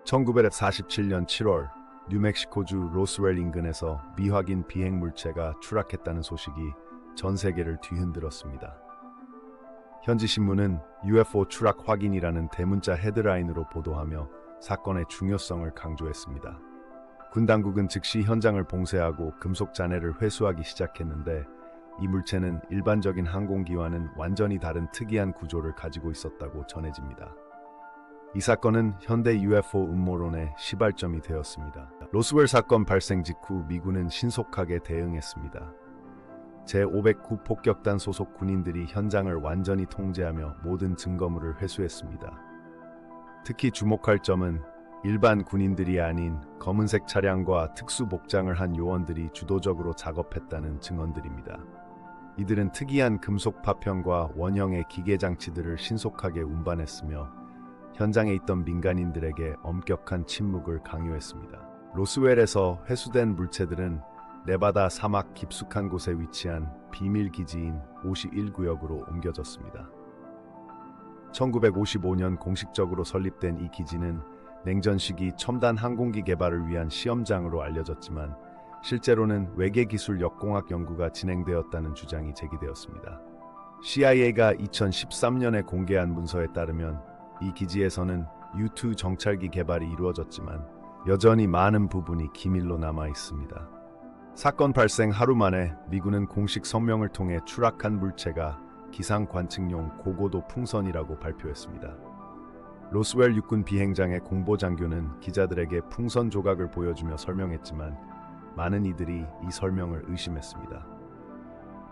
1947년 7월 뉴멕시코주 로스웰 인근에서 미확인 비행 물체가 추락했다는 소식이 전 세계를 뒤흔들었습니다. 현지 신문은 UFO 추락 확인이라는 대문자 헤드라인으로 보도하며 사건의 중요성을 강조했습니다. 군 당국은 즉시 현장을 봉쇄하고 금속 잔해를 회수하기 시작했는데 이 물체는 일반적인 항공기와는 완전히 다른 특이한 구조를 가지고 있었다고 전해집니다. 이 사건은 현대 UFO 음모론의 시발점이 되었습니다. 로스웰 사건 발생 직후 미군은 신속하게 대응했습니다. 제509 폭격단 소속 군인들이 현장을 완전히 통제하며 모든 증거물을 회수했습니다. 특히 주목할 점은 일반 군인들이 아닌 검은색 차량과 특수 복장을 한 요원들이 주도적으로 작업했다는 증언들입니다. 이들은 특이한 금속 파편과 원형의 기계 장치들을 신속하게 운반했으며 현장에 있던 민간인들에게 엄격한 침묵을 강요했습니다. 로스웰에서 회수된 물체들은 네바다 사막 깊숙한 곳에 위치한 비밀 기지인 51구역으로 옮겨졌습니다. 1955년 공식적으로 설립된 이 기지는 냉전 시기 첨단 항공기 개발을 위한 시험장으로 알려졌지만 실제로는 외계 기술 역공학 연구가 진행되었다는 주장이 제기되었습니다. CIA가 2013년에 공개한 문서에 따르면 이 기지에서는 U-2 정찰기 개발이 이루어졌지만 여전히 많은 부분이 기밀로 남아 있습니다. 사건 발생 하루 만에 미군은 공식 성명을 통해 추락한 물체가 기상 관측용 고고도 풍선이라고 발표했습니다. 로스웰 육군 비행장의 공보 장교는 기자들에게 풍선 조각을 보여주며 설명했지만 많은 이들이 이 설명을 의심했습니다.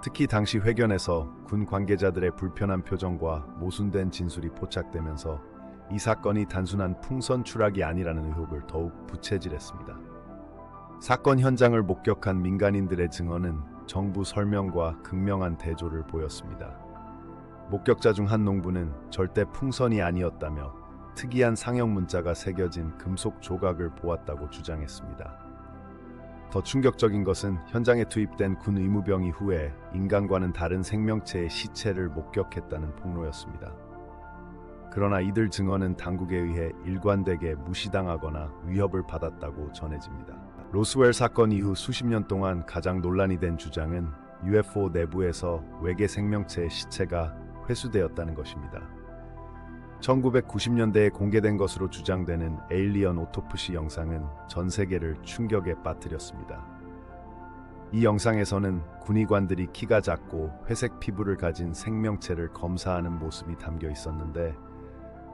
특히 당시 회견에서 군 관계자들의 불편한 표정과 모순된 진술이 포착되면서 이 사건이 단순한 풍선 추락이 아니라는 의혹을 더욱 부채질했습니다. 사건 현장을 목격한 민간인들의 증언은 정부 설명과 극명한 대조를 보였습니다. 목격자 중 한 농부는 절대 풍선이 아니었다며 특이한 상형 문자가 새겨진 금속 조각을 보았다고 주장했습니다. 더 충격적인 것은 현장에 투입된 군 의무병이 후에 인간과는 다른 생명체의 시체를 목격했다는 폭로였습니다. 그러나 이들 증언은 당국에 의해 일관되게 무시당하거나 위협을 받았다고 전해집니다. 로스웰 사건 이후 수십 년 동안 가장 논란이 된 주장은 UFO 내부에서 외계 생명체의 시체가 회수되었다는 것입니다. 1990년대에 공개된 것으로 주장되는 에일리언 오토프시 영상은 전 세계를 충격에 빠뜨렸습니다. 이 영상에서는 군의관들이 키가 작고 회색 피부를 가진 생명체를 검사하는 모습이 담겨 있었는데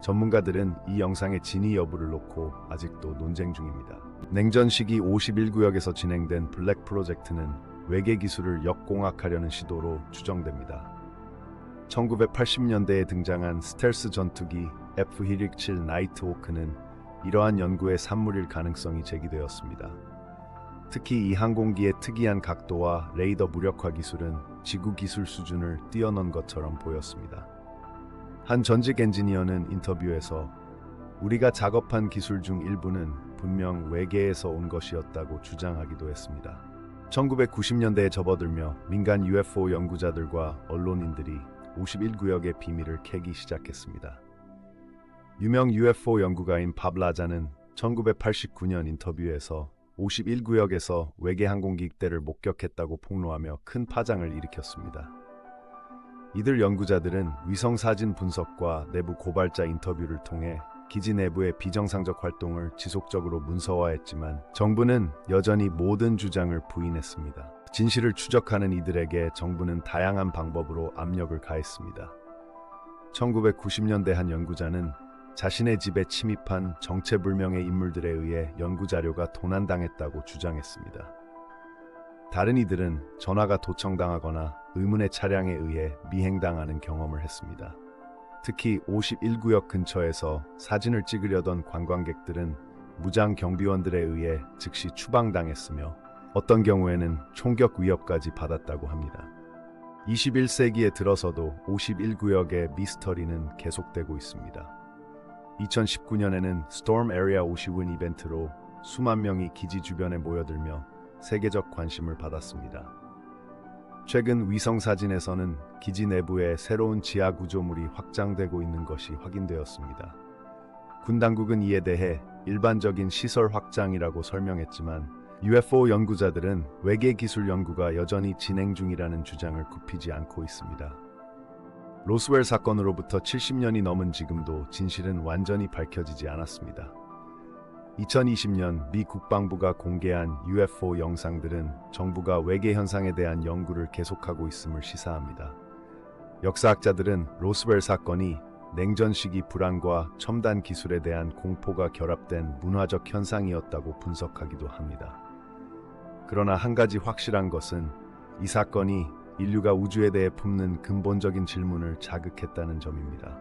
전문가들은 이 영상의 진위 여부를 놓고 아직도 논쟁 중입니다. 냉전 시기 51구역에서 진행된 블랙 프로젝트는 외계 기술을 역공학하려는 시도로 추정됩니다. 1980년대에 등장한 스텔스 전투기 F-117 나이트호크는 이러한 연구의 산물일 가능성이 제기되었습니다. 특히 이 항공기의 특이한 각도와 레이더 무력화 기술은 지구 기술 수준을 뛰어넘은 것처럼 보였습니다. 한 전직 엔지니어는 인터뷰에서 우리가 작업한 기술 중 일부는 분명 외계에서 온 것이었다고 주장하기도 했습니다. 1990년대에 접어들며 민간 UFO 연구자들과 언론인들이 51구역의 비밀을 캐기 시작했습니다. 유명 UFO 연구가인 밥 라자는 1989년 인터뷰에서 51구역에서 외계 항공기 떼를 목격했다고 폭로하며 큰 파장을 일으켰습니다. 이들 연구자들은 위성 사진 분석과 내부 고발자 인터뷰를 통해 기지 내부의 비정상적 활동을 지속적으로 문서화했지만 정부는 여전히 모든 주장을 부인했습니다. 진실을 추적하는 이들에게 정부는 다양한 방법으로 압력을 가했습니다. 1990년대 한 연구자는 자신의 집에 침입한 정체불명의 인물들에 의해 연구자료가 도난당했다고 주장했습니다. 다른 이들은 전화가 도청당하거나 의문의 차량에 의해 미행당하는 경험을 했습니다. 특히 51구역 근처에서 사진을 찍으려던 관광객들은 무장 경비원들에 의해 즉시 추방당했으며 어떤 경우에는 총격 위협까지 받았다고 합니다. 21세기에 들어서도 51구역의 미스터리는 계속되고 있습니다. 2019년에는 스톰 에리아 50은 이벤트로 수만 명이 기지 주변에 모여들며 세계적 관심을 받았습니다. 최근 위성 사진에서는 기지 내부에 새로운 지하 구조물이 확장되고 있는 것이 확인되었습니다. 군 당국은 이에 대해 일반적인 시설 확장이라고 설명했지만 UFO 연구자들은 외계 기술 연구가 여전히 진행 중이라는 주장을 굽히지 않고 있습니다. 로스웰 사건으로부터 70년이 넘은 지금도 진실은 완전히 밝혀지지 않았습니다. 2020년 미 국방부가 공개한 UFO 영상들은 정부가 외계 현상에 대한 연구를 계속하고 있음을 시사합니다. 역사학자들은 로스웰 사건이 냉전 시기 불안과 첨단 기술에 대한 공포가 결합된 문화적 현상이었다고 분석하기도 합니다. 그러나 한 가지 확실한 것은 이 사건이 인류가 우주에 대해 품는 근본적인 질문을 자극했다는 점입니다.